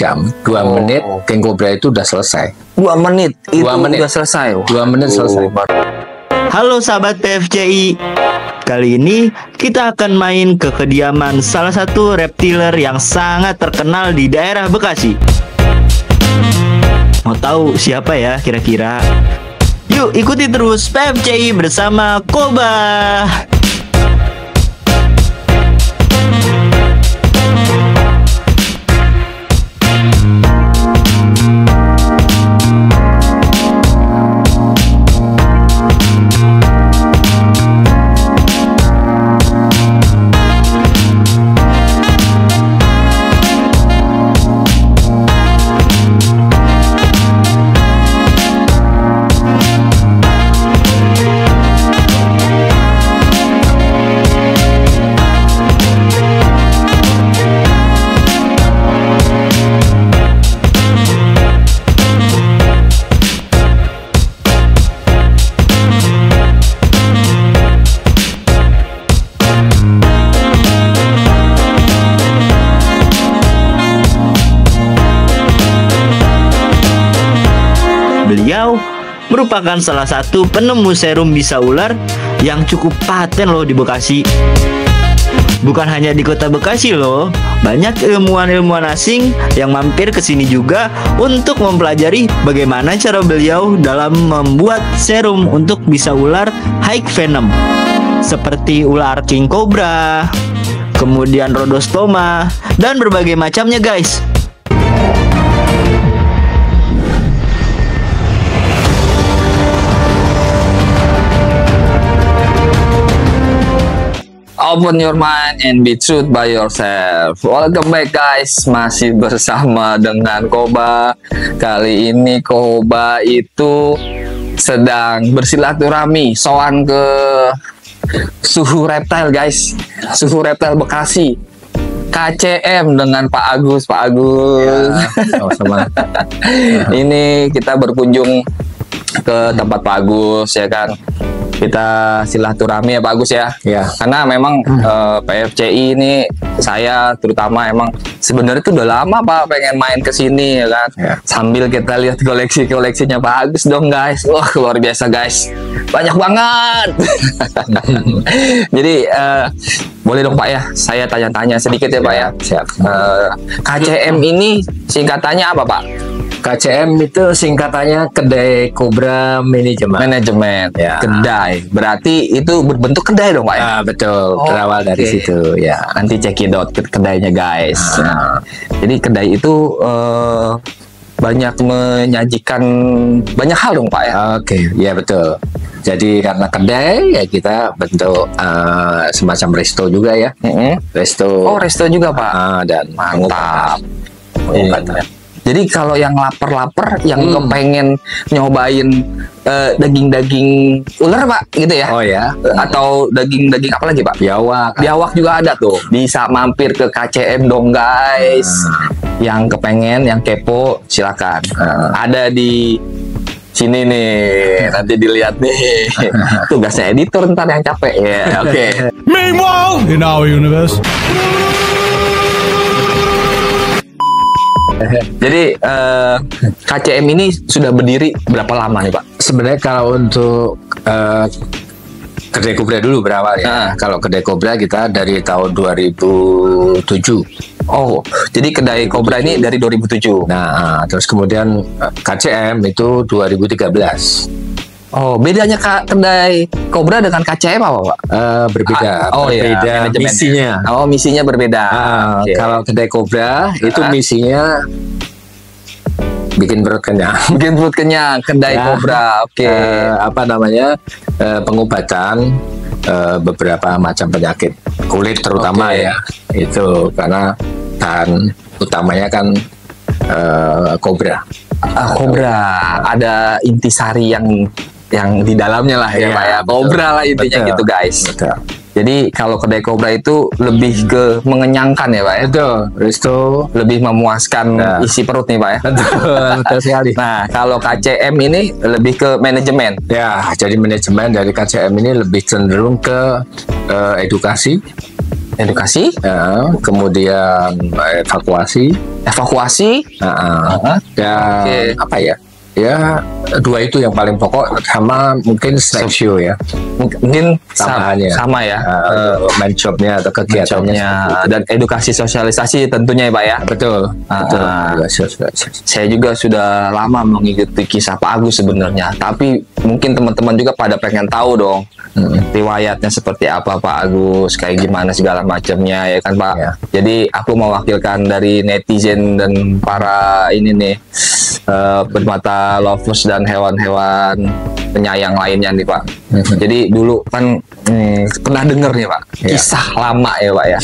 jam, 2 menit King Cobra itu udah selesai. 2 menit itu 2 menit. udah selesai. 2 menit selesai. Halo sahabat PFCI. Kali ini kita akan main ke kediaman salah satu reptiler yang sangat terkenal di daerah Bekasi. Mau tahu siapa ya kira-kira? Yuk ikuti terus PFCI bersama Koba. Beliau merupakan salah satu penemu serum bisa ular yang cukup paten loh di Bekasi. Bukan hanya di kota Bekasi loh, banyak ilmuwan-ilmuwan asing yang mampir ke sini juga untuk mempelajari bagaimana cara beliau dalam membuat serum untuk bisa ular high venom. Seperti ular King Cobra, kemudian Rhodostoma, dan berbagai macamnya guys. Open your mind and be truth by yourself. Welcome back guys, masih bersama dengan Koba. Kali ini Koba itu sedang bersilaturahmi soan ke Suhu Reptile guys. Suhu Reptile Bekasi, KCM dengan Pak Agus. Ya, sama-sama. Ini kita berkunjung ke tempat Pak Agus ya kan. Kita silaturahmi ya Pak Agus ya. Ya. Karena memang PFCI ini saya terutama emang sebenarnya itu udah lama Pak pengen main ke sini ya kan. Ya. Sambil kita lihat koleksinya Pak Agus dong guys. Wah, luar biasa guys. Banyak banget. Jadi boleh dong Pak ya, saya tanya-tanya sedikit ya Pak ya. Siap. KCM ini singkatannya apa Pak? KCM itu singkatannya Kedai Cobra Management. Manajemen, Ya. kedai. Berarti itu berbentuk kedai dong Pak ya? Betul, berawal dari oke. situ ya. Nanti cekidot kedainya guys. Nah, jadi kedai itu banyak menyajikan banyak hal dong Pak ya? Oke, ya betul. Jadi karena kedai ya kita bentuk semacam resto juga ya. Resto. Oh, resto juga Pak. Dan Mantap. pengobatan. Jadi kalau yang lapar-lapar, yang kepengen nyobain daging-daging ular Pak, gitu ya? Oh ya. Atau daging-daging apa lagi Pak? Biawak. Biawak juga ada tuh. Bisa mampir ke KCM dong guys. Yang kepengen, yang kepo, silakan. Ada di sini nih. Nanti dilihat nih. Tugasnya editor ntar yang capek ya. Oke. Meanwhile, in our universe. Jadi KCM ini sudah berdiri berapa lama nih Pak? Sebenarnya kalau untuk Kedai Cobra dulu berawal ya. Kalau Kedai Cobra kita dari tahun 2007. Oh, jadi kedai Cobra ini dari 2007. Nah, terus kemudian KCM itu 2013. Oh, bedanya kedai Cobra dengan KCM apa Pak? Berbeda. Iya, Berbeda manajemennya. misinya. Oh, misinya berbeda. Oke. Kalau Kedai Cobra itu misinya bikin perut kenyang. Bikin perut kenyang, kedai Ya. Cobra. Oke. Apa namanya, pengobatan beberapa macam penyakit kulit terutama Oke. ya. Itu karena bahan utamanya kan kobra. Cobra. Ada intisari yang di dalamnya lah ya Iya, Pak ya. betul. Cobra lah intinya Betul. gitu guys. Betul. Jadi kalau kedai Cobra itu lebih ke mengenyangkan ya Pak ya. Betul. Resto. Lebih memuaskan Ya. isi perut nih Pak ya. Betul sekali. Nah, kalau KCM ini lebih ke manajemen. Ya, jadi manajemen dari KCM ini lebih cenderung ke edukasi Edukasi, kemudian evakuasi. Dan Oke. apa ya? Ya, dua itu yang paling pokok, sama mungkin snack show ya. mungkin Tambahannya. sama ya. Main shopnya atau kegiatannya. Dan edukasi sosialisasi tentunya ya Pak ya. Betul. Betul. Saya juga sudah lama mengikuti kisah Pak Agus sebenarnya, tapi mungkin teman-teman juga pada pengen tahu dong riwayatnya seperti apa Pak Agus, kayak gimana segala macamnya ya kan Pak. Ya. Jadi aku mewakilkan dari netizen dan para ini nih bermata lovers dan hewan-hewan penyayang lainnya nih Pak. Jadi dulu kan pernah dengar nih Pak, kisah lama ya Pak ya.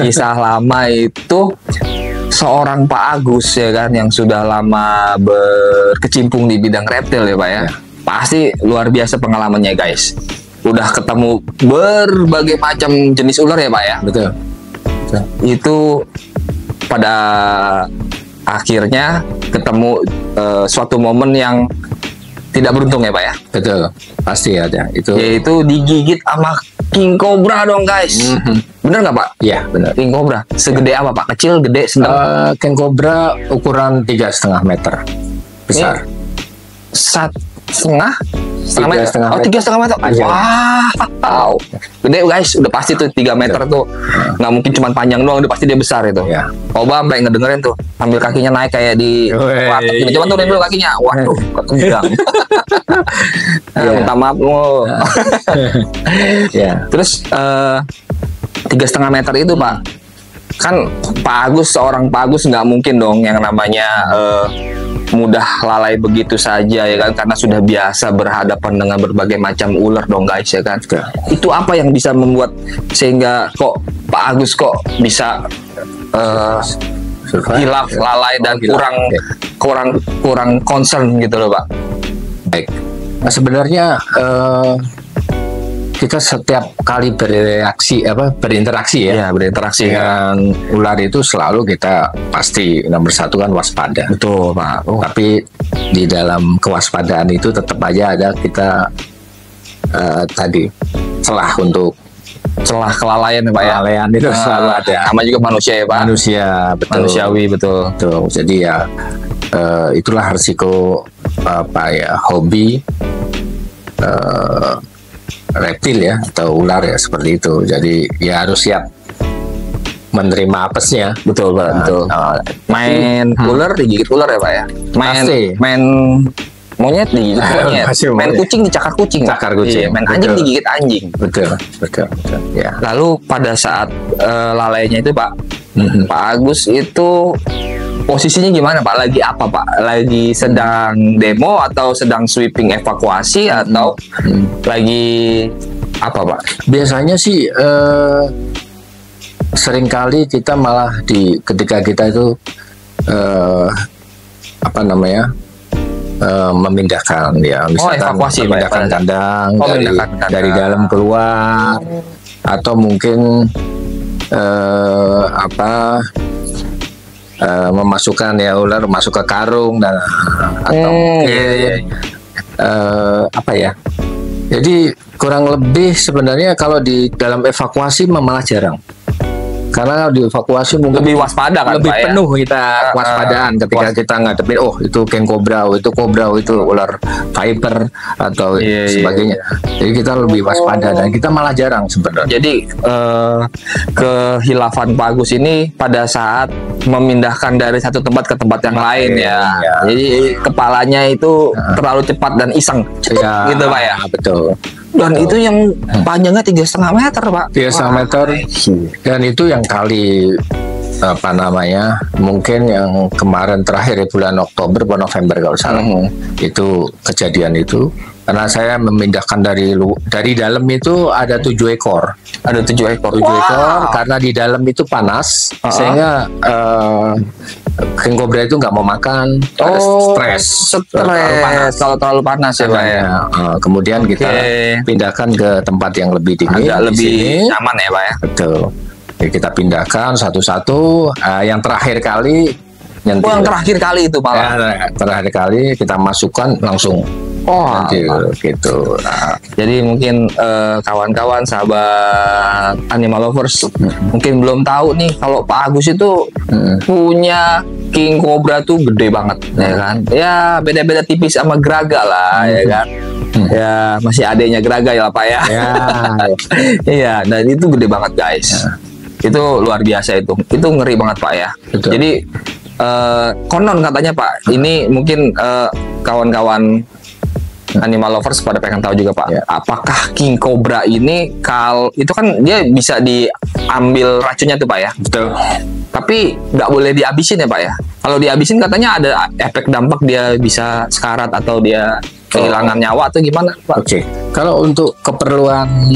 Kisah lama itu seorang Pak Agus ya kan, yang sudah lama berkecimpung di bidang reptil ya Pak ya. Pasti luar biasa pengalamannya guys. Udah ketemu berbagai macam jenis ular ya Pak ya. Betul. Itu pada akhirnya ketemu suatu momen yang tidak beruntung ya Pak ya. Betul. Pasti ada. Yaitu digigit sama king cobra dong guys. Bener nggak Pak? Iya, benar. King cobra. Segede apa Pak? Kecil, gede, sedang? King cobra ukuran 3,5 meter. Besar. 1,5 meter. 3,5 Oh, 3,5 meter. Iya. Wow. Gede guys, udah pasti tuh 3 meter tuh. Nggak mungkin cuma panjang doang, udah pasti dia besar itu. Iya. Coba sampai ngedengerin tuh, ambil kakinya naik kayak di watak gini. Coba turunin dulu kakinya. Waduh, ketegang. Minta maaf lu. Ya. Terus 3,5 meter itu Pak, kan Pak Agus, seorang Pak Agus nggak mungkin dong yang namanya mudah lalai begitu saja ya kan, karena sudah biasa berhadapan dengan berbagai macam ular dong guys ya kan. Itu apa yang bisa membuat sehingga kok Pak Agus kok bisa hilaf, lalai dan kurang concern gitu loh Pak. Baik. Nah, sebenarnya kita setiap kali berinteraksi ya, berinteraksi dengan ular itu selalu kita pasti nomor satu kan waspada. Betul Pak. Tapi di dalam kewaspadaan itu tetap aja ada kita tadi celah kelalaian ya Pak ya. Kelalaian itu selalu ada. Sama juga manusia ya Pak. Manusia, betul. Manusiawi, betul. Jadi ya itulah resiko hobi reptil ya, atau ular ya, seperti itu. Jadi ya harus siap menerima apesnya. Betul Pak, betul. Main ular digigit ular ya Pak ya. Main monyet digigit monyet. Main kucing dicakar kucing. Iya, main anjing digigit anjing. Betul. Ya. Lalu pada saat lalainya itu Pak, Pak Agus itu posisinya gimana Pak? Lagi apa Pak? Lagi sedang demo atau sedang sweeping evakuasi atau lagi apa Pak? Biasanya sih seringkali kita malah ketika kita itu memindahkan ya, misalkan evakuasi, memindahkan kandang memindahkan kandang dari dalam keluar, atau mungkin memasukkan ya ular masuk ke karung dan atau mungkin jadi kurang lebih sebenarnya kalau di dalam evakuasi malah jarang, karena di evakuasi mungkin lebih waspada kan lebih Pak, penuh kita kewaspadaan ketika kita ngadepin itu king cobra, itu ular viper atau sebagainya. Jadi kita lebih waspada dan kita malah jarang sebenarnya. Jadi kehilafan Pak Agus ini pada saat memindahkan dari satu tempat ke tempat yang lain ya. Jadi kepalanya itu terlalu cepat dan iseng gitu Pak ya. Betul. Dan itu yang panjangnya 3,5 meter Pak. 3,5 meter. Dan itu yang kali mungkin yang kemarin terakhir bulan Oktober atau November kalau salah. Itu kejadian itu. Karena saya memindahkan dari dalam itu ada 7 ekor. Ada 7 ekor. 7 ekor karena di dalam itu panas sehingga king cobra itu nggak mau makan, stres kalau terlalu panas ya Pak ya. Kemudian kita pindahkan ke tempat yang lebih dingin, agak lebih nyaman ya Pak ya. Betul. Jadi kita pindahkan satu-satu. Yang terakhir kali yang terakhir kali itu malah. Terakhir kali kita masukkan langsung nanti gitu. Nah, jadi mungkin kawan-kawan sahabat animal lovers mungkin belum tahu nih kalau Pak Agus itu punya king cobra tuh gede banget, ya kan? Ya beda-beda tipis sama Graga lah, ya kan? Ya masih adanya Graga ya Pak ya. Iya, dan itu gede banget guys. Itu luar biasa itu ngeri banget Pak ya. Betul. Jadi konon katanya Pak, ini mungkin kawan-kawan animal lovers pada pengen tahu juga Pak, apakah king cobra ini itu kan dia bisa diambil racunnya tuh Pak ya? betul. Tapi nggak boleh dihabisin ya Pak ya? Kalau dihabisin katanya ada efek dampak, dia bisa sekarat atau dia kehilangan nyawa atau gimana Pak? Oke. Kalau untuk keperluan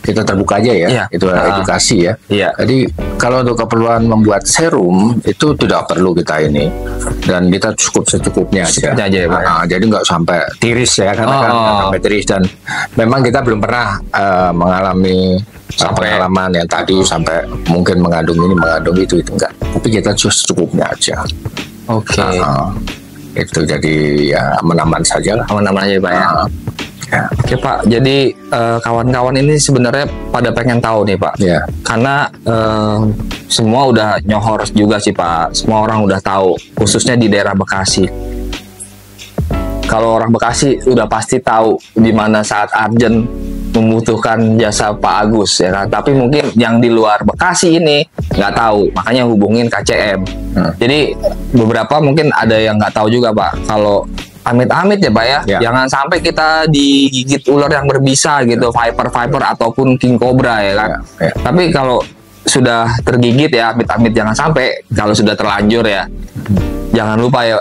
kita terbuka aja ya, itu edukasi ya. Jadi kalau untuk keperluan membuat serum itu tidak perlu kita ini, dan kita cukup secukupnya aja. Ya, Pak. Jadi nggak sampai tiris ya, karena kan nggak sampai tiris, dan memang kita belum pernah mengalami pengalaman yang tadi sampai mungkin mengandung ini mengandung itu enggak. Tapi kita secukupnya aja. Oke. Itu jadi ya aman-aman saja lah. Aman-aman aja Pak ya. Oke Pak, jadi kawan-kawan ini sebenarnya pada pengen tahu nih Pak, karena semua udah nyohor juga sih Pak, semua orang udah tahu, khususnya di daerah Bekasi. Kalau orang Bekasi udah pasti tahu di mana saat Arjen membutuhkan jasa Pak Agus ya kan, tapi mungkin yang di luar Bekasi ini nggak tahu, makanya hubungin KCM. Jadi beberapa mungkin ada yang nggak tahu juga Pak, kalau amit-amit ya Pak ya, jangan sampai kita digigit ular yang berbisa gitu, viper ataupun king cobra ya kan. Tapi kalau sudah tergigit ya amit-amit jangan sampai, kalau sudah terlanjur ya jangan lupa ya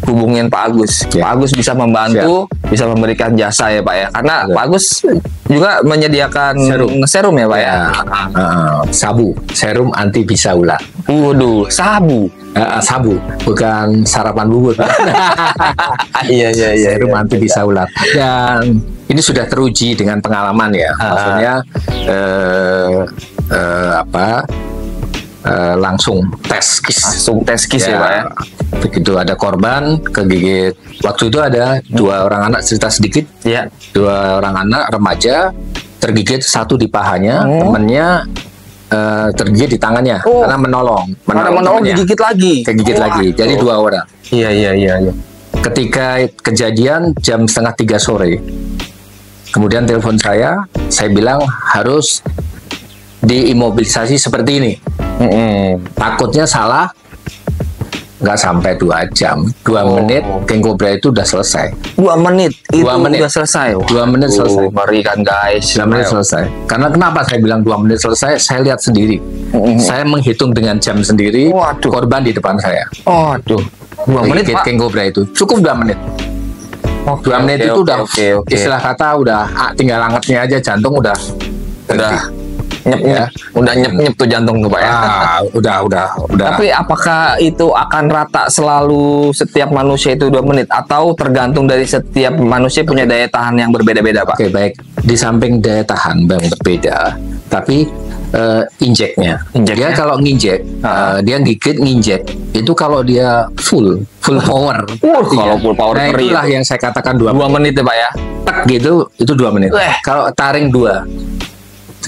hubungin Pak Agus. Pak Agus bisa membantu, bisa memberikan jasa ya Pak ya, karena Pak Agus juga menyediakan serum ya Pak ya. Sabu, serum anti bisa ular. Waduh, sabu. Sabu, bukan sarapan bubur. Iya. Serum anti bisa ular. Dan ini sudah teruji dengan pengalaman ya. Maksudnya langsung tes kis ya Pak ya. Begitu ada korban kegigit, waktu itu ada 2 orang anak, cerita sedikit. 2 orang anak remaja tergigit, satu di pahanya, temennya tergigit di tangannya karena menolong digigit lagi. Jadi 2 orang. Iya. Ketika kejadian jam 2:30 sore, kemudian telepon saya bilang harus diimobilisasi seperti ini. Takutnya salah, nggak sampai 2 jam, 2 menit king cobra itu udah selesai. 2 menit itu udah selesai. 2 menit selesai. Ngeri kan guys. 2 menit selesai. Karena kenapa saya bilang 2 menit selesai? Saya lihat sendiri. Saya menghitung dengan jam sendiri. Korban di depan saya. 2 menit Pak. King cobra itu cukup 2 menit. 2 menit itu udah istilah kata udah tinggal angetnya aja, jantung udah nyep tuh jantung tuh Pak ya. Udah. Tapi apakah itu akan rata selalu setiap manusia itu 2 menit atau tergantung dari setiap manusia punya daya tahan yang berbeda-beda Pak? Oke, baik. Di samping daya tahan yang berbeda, tapi injeknya. Dia kalau nginjek, dia gigit nginjek itu kalau dia full power. Kalau full power, nah itulah yang saya katakan 2 menit ya Pak ya. Tak gitu, itu 2 menit. Kalau taring 2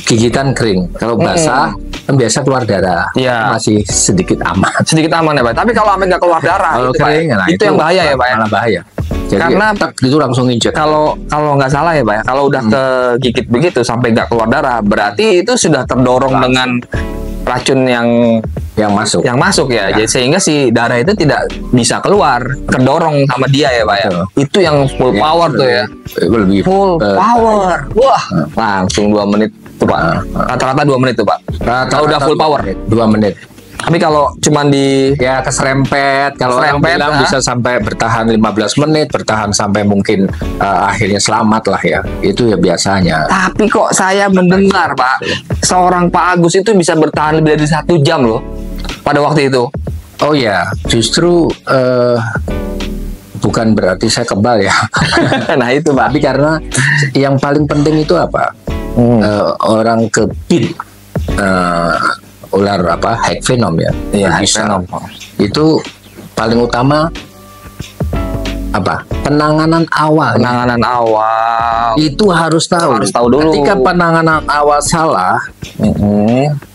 gigitan kering, kalau basah kan biasa keluar darah, masih sedikit aman ya Pak. Tapi kalau sampai nggak keluar darah, kalau kering, itu yang bahaya ya Pak. Malah bahaya. Jadi, karena itu langsung injek. Kalau nggak salah ya Pak, kalau udah kegigit begitu sampai nggak keluar darah, berarti itu sudah terdorong dengan racun yang masuk ya. Jadi sehingga si darah itu tidak bisa keluar, terdorong sama dia ya Pak ya. Itu yang full power tuh ya. Lebih full power. Wah, langsung 2 menit tuh Pak. Rata-rata 2 menit tuh Pak. Kalau udah full power 2 menit. Tapi kalau cuman keserempet, kalau orang bilang bisa sampai bertahan 15 menit, bertahan sampai mungkin akhirnya selamat lah ya. Itu ya biasanya. Tapi kok saya mendengar Pak, seorang Pak Agus itu bisa bertahan lebih dari 1 jam loh pada waktu itu. Oh ya, justru bukan berarti saya kebal ya. Nah itu Pak. Tapi karena yang paling penting itu apa? Orang kebit ular Hack Venom ya. Iya, Hack Venom. Itu paling utama penanganan awal. Penanganan awal. Itu harus tahu. Harus tahu dulu. Ketika penanganan awal salah,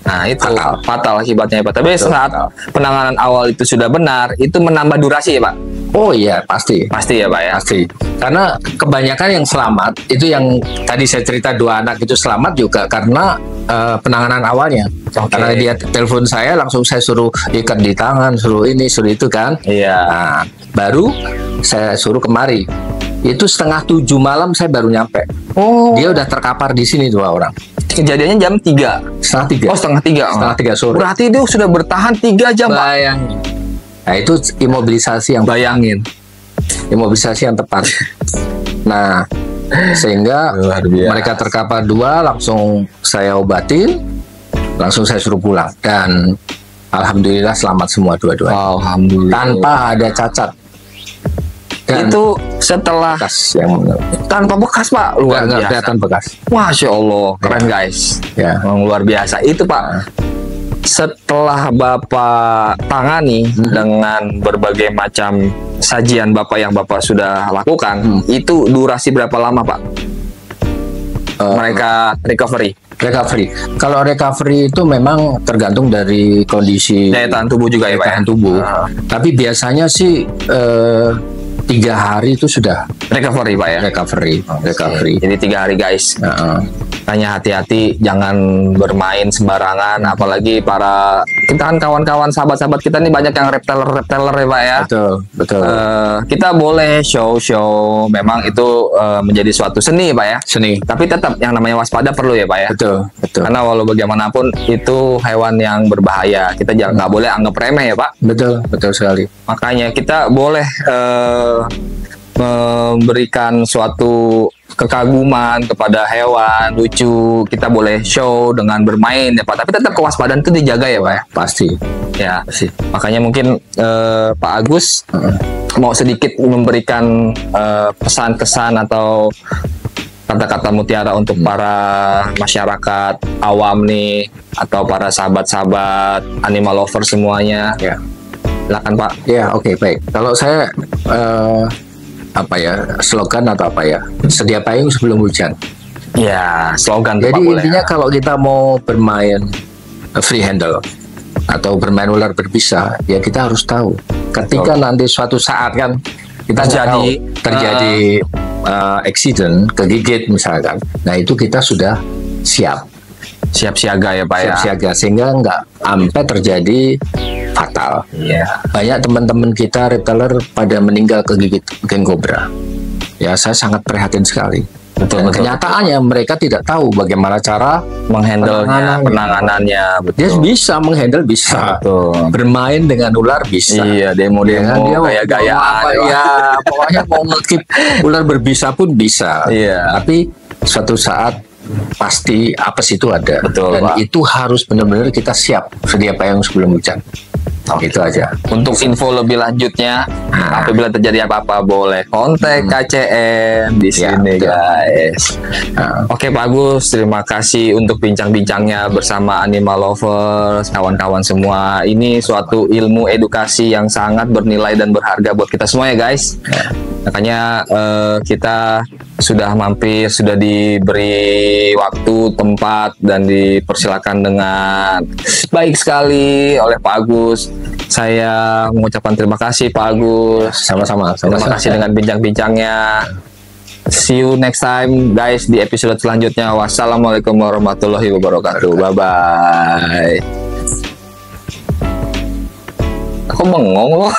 Nah itu Fatal. fatal akibatnya ya Pak. Tapi saat penanganan awal itu sudah benar, itu menambah durasi ya Pak. oh iya pasti. Pasti ya Pak ya. Pasti. Karena kebanyakan yang selamat itu yang tadi saya cerita 2 anak itu selamat juga karena penanganan awalnya. Oke. Karena dia telepon saya langsung saya suruh ikat di tangan, suruh ini, suruh itu kan. Iya. Nah, baru saya suruh kemari. Itu 6:30 malam saya baru nyampe. Oh. Dia udah terkapar di sini 2 orang. Kejadiannya jam 3. 2:30. Oh, setengah 3. Setengah 3 sore. Berarti dia sudah bertahan 3 jam Pak. Bayangin. Nah, itu imobilisasi yang Bayangin. imobilisasi yang tepat. Nah, sehingga Luar biasa. mereka terkapar 2, langsung saya obatin, langsung saya suruh pulang dan alhamdulillah selamat semua dua-duanya Alhamdulillah. tanpa ada cacat. Dan Itu setelah bekas yang tanpa bekas Pak. Luar nggak biasa. kelihatan bekas. Masya Allah, keren guys. Ya. Memang luar biasa. Itu Pak. Setelah Bapak tangani dengan berbagai macam sajian Bapak yang Bapak sudah lakukan, itu durasi berapa lama Pak? Mereka recovery, Recovery. Kalau recovery itu memang tergantung dari kondisi daya tahan tubuh juga ya Pak. tahan tubuh. Tapi biasanya sih 3 hari itu sudah Recovery Pak ya. recovery. Jadi 3 hari guys. Heeh. Tanya hati-hati, jangan bermain sembarangan. Apalagi kita kan kawan-kawan sahabat-sahabat kita nih banyak yang repteler ya Pak ya. Betul. Kita boleh show. Memang itu menjadi suatu seni Pak ya. Seni. Tapi tetap yang namanya waspada perlu ya Pak ya. Betul. Karena walau bagaimanapun itu hewan yang berbahaya. Kita jangan nggak boleh anggap remeh ya Pak. Betul sekali. Makanya kita boleh memberikan suatu kekaguman kepada hewan lucu. Kita boleh show dengan bermain ya Pak. Tapi tetap kewaspadaan itu dijaga ya Pak ya. Pasti. Ya, makanya mungkin Pak Agus mau sedikit memberikan pesan-kesan atau kata-kata mutiara untuk para masyarakat awam nih atau para sahabat-sahabat animal lover semuanya. Ya. Silakan Pak. Ya, oke, baik. Kalau saya slogan atau sedia payung sebelum hujan. Ya, slogan tuh, Jadi Pak, boleh. intinya kalau kita mau bermain free handle atau bermain ular berbisa, ya kita harus tahu. Ketika nanti suatu saat kan kita terjadi accident, kegigit misalkan, nah itu kita sudah siap siaga ya Pak ya. siaga sehingga nggak sampai terjadi fatal. Iya. Banyak teman-teman kita reptiler pada meninggal kegigit king cobra. Ya, saya sangat prihatin sekali. Dan kenyataannya mereka tidak tahu bagaimana cara Menghandle-nya, penanganannya, Dia betul. bisa menghandle, bisa. Betul. Bermain dengan ular bisa. Iya, Ya kan, demo-demo dia mau gaya-gayaan. apa, ya pokoknya mau ngekip ular berbisa pun bisa. Iya. Tapi suatu saat pasti apes itu ada. Betul, dan Pak. itu harus benar-benar kita siap sedia payung sebelum hujan. Itu aja. Untuk info lebih lanjutnya, apabila terjadi apa-apa boleh kontak KCM di Ya, sini betul. guys. Nah, Oke Pak Agus, terima kasih untuk bincang-bincangnya bersama Animal Lovers, kawan-kawan semua. Ini suatu ilmu edukasi yang sangat bernilai dan berharga buat kita semua ya guys. Makanya kita sudah mampir, sudah diberi waktu, tempat, dan dipersilakan dengan baik sekali oleh Pak Agus. Saya mengucapkan terima kasih Pak Agus. sama-sama. Terima kasih dengan bincang-bincangnya. See you next time guys di episode selanjutnya. Wassalamualaikum warahmatullahi wabarakatuh. Bye bye. Aku bengong loh.